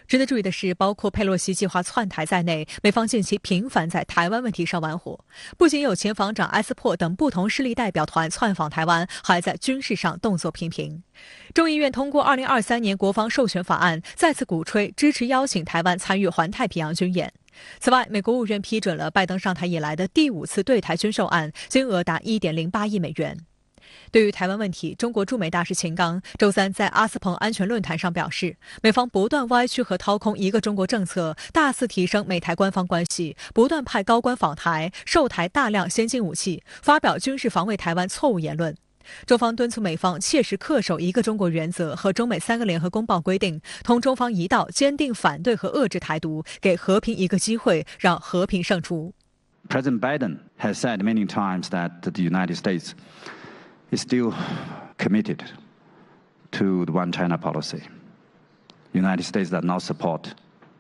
值得注意的是，包括佩洛西计划窜台在内，美方近期频繁在台湾问题上玩火，不仅有前防长埃斯珀等不同势力代表团窜访台湾，还在军事上动作频频。众议院通过2023年国防授权法案，再次鼓吹支持邀请台湾参与环太平洋军演。此外，美国务院批准了拜登上台以来的第5次对台军售案，金额达1.08亿美元。对于台湾问题，中国驻美大使秦刚周三在阿斯彭安全论坛上表示，美方不断歪曲和掏空一个中国政策，大肆提升美台官方关系，不断派高官访台，售台大量先进武器，发表军事防卫台湾错误言论。中方敦促美方切实恪守一个中国原则和中美3个联合公报规定，同中方一道，坚定反对和遏制台独，给和平一个机会，让和平胜出。 President Biden has said many times that the United States is still committed to the one China policy. The United States does not support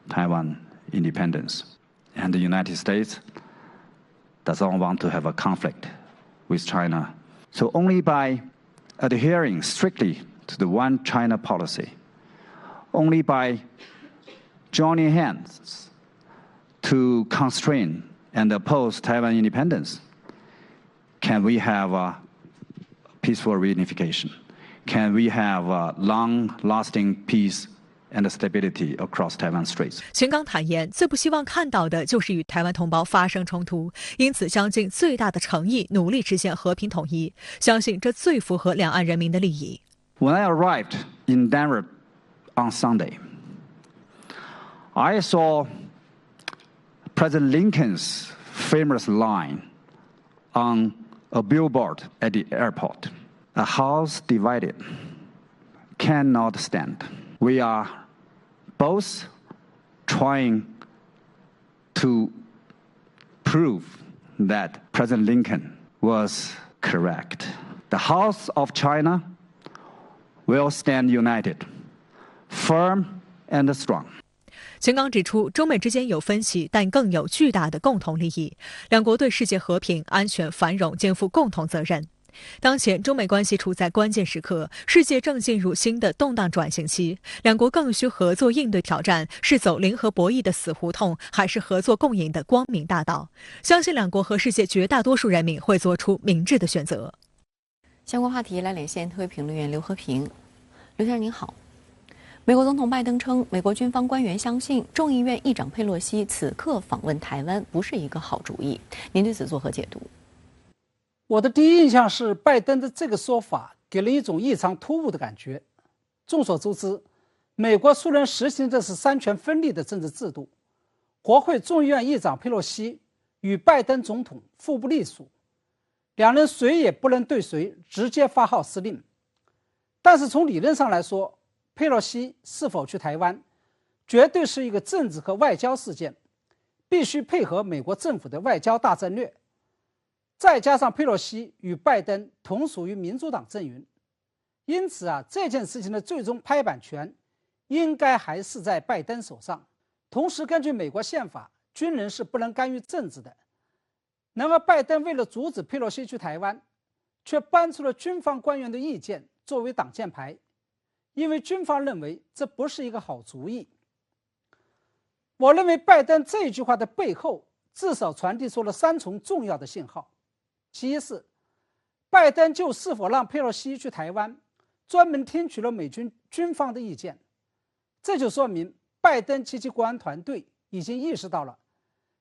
Taiwan independence. And the United States does not want to have a conflict with China. So only by adhering strictly to the one China policy, only by joining hands to constrain and oppose Taiwan independence, can we have a peaceful reunification? Can we have a long-lasting peace and stability across Taiwan Straits? 秦刚坦言，最不希望看到的就是与台湾同胞发生冲突，因此将尽最大的诚意努力实现和平统一，相信这最符合两岸人民的利益。When I arrived in Denver on Sunday, I saw President Lincoln's famous line on a billboard at the airport. A house divided cannot stand. We are both trying to prove that President Lincoln was correct. The House of China will stand united, firm and strong. 秦刚指出，中美之间有分歧，但更有巨大的共同利益，两国对世界和平、安全、繁荣肩负共同责任。当前中美关系处在关键时刻，世界正进入新的动荡转型期，两国更需合作应对挑战，是走零和博弈的死胡同，还是合作共赢的光明大道？相信两国和世界绝大多数人民会做出明智的选择。相关话题来连线特约评论员刘和平。刘先生您好。美国总统拜登称，美国军方官员相信众议院议长佩洛西此刻访问台湾不是一个好主意，您对此作何解读？我的第一印象是，拜登的这个说法给人一种异常突兀的感觉。众所周知，美国虽然实行的是三权分立的政治制度，国会众议院议长佩洛西与拜登总统互不隶属，两人谁也不能对谁直接发号施令。但是从理论上来说，佩洛西是否去台湾，绝对是一个政治和外交事件，必须配合美国政府的外交大战略。再加上佩洛西与拜登同属于民主党阵营，因此这件事情的最终拍板权应该还是在拜登手上。同时，根据美国宪法，军人是不能干预政治的。然而，拜登为了阻止佩洛西去台湾，却搬出了军方官员的意见作为挡箭牌，因为军方认为这不是一个好主意。我认为拜登这句话的背后至少传递出了3重重要的信号。其一是，拜登就是否让佩洛西去台湾，专门听取了美军军方的意见，这就说明拜登及其国安团队已经意识到了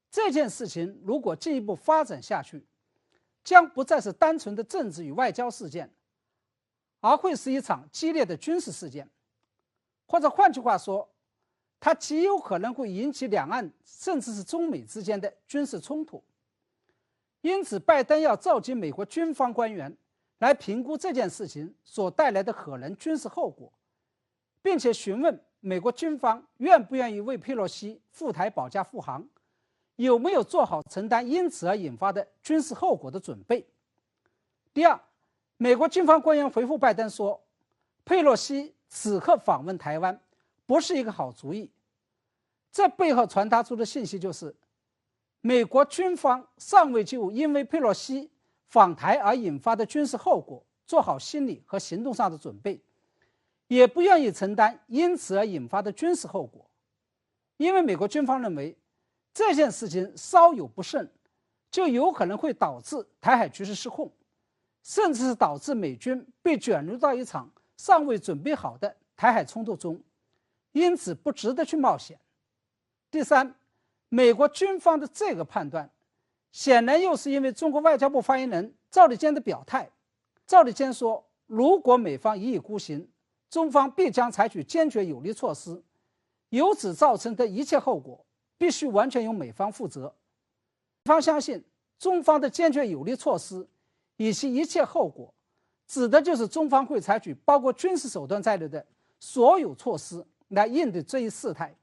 这件事情如果进一步发展下去，将不再是单纯的政治与外交事件，而会是一场激烈的军事事件，或者换句话说，它极有可能会引起两岸甚至是中美之间的军事冲突。因此，拜登要召集美国军方官员来评估这件事情所带来的可能军事后果，并且询问美国军方愿不愿意为佩洛西赴台保驾护航，有没有做好承担因此而引发的军事后果的准备。第二，美国军方官员回复拜登说，佩洛西此刻访问台湾不是一个好主意。这背后传达出的信息就是，美国军方尚未就因为佩洛西访台而引发的军事后果做好心理和行动上的准备，也不愿意承担因此而引发的军事后果。因为美国军方认为这件事情稍有不慎，就有可能会导致台海局势失控，甚至是导致美军被卷入到一场尚未准备好的台海冲突中，因此不值得去冒险。第三，美国军方的这个判断显然又是因为中国外交部发言人赵立坚的表态。赵立坚说，如果美方一意孤行，中方必将采取坚决有力措施，由此造成的一切后果必须完全由美方负责。美方相信中方的坚决有力措施以及一切后果，指的就是中方会采取包括军事手段在内的所有措施来应对这一事态。